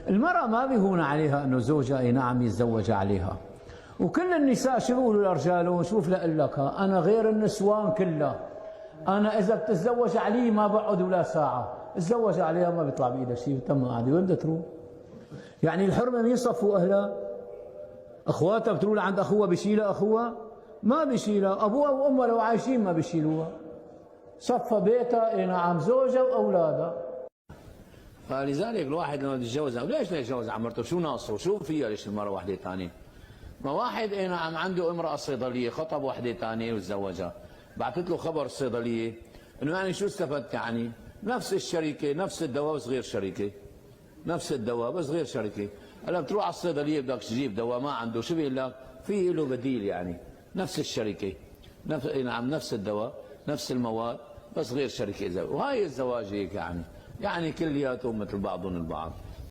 المرأة ما بيهون عليها أنه زوجها أي نعم يتزوج عليها. وكل النساء شو بيقولوا لرجالهم؟ شوف لك أنا غير النسوان كلها، أنا إذا بتتزوج علي ما بقعد ولا ساعة، اتزوج عليها ما بيطلع بإيدها شيء، تم قاعدة وين بدها تروح؟ يعني الحرمة مين صفوا أهلها؟ أخواتها بتروح لعند أخوها بيشيلها أخوها؟ ما بيشيلها، أبوها وأمها لو عايشين ما بيشيلوها. صفى بيتها اي نعم زوجها واولادها. فلذلك الواحد لما بده يتجوز، ليش لا يتجوز على مرته؟ شو ناقصه؟ شو فيها ليش المرة وحده ثانية؟ ما واحد اي نعم عنده امرأة صيدلية خطب وحده ثانية وتزوجها، بعثت له خبر الصيدلية انه يعني شو استفدت؟ يعني نفس الشركة نفس الدواء بس غير شركة، نفس الدواء بس غير شركة. هلا بتروح على الصيدلية بدك تجيب دواء ما عنده، شو بيقول لك؟ في له بديل، يعني نفس الشركة نفس نعم نفس الدواء نفس المواد بس غير شركة زواج. وهاي الزواج هيك يعني كلياتهم مثل بعضهم البعض.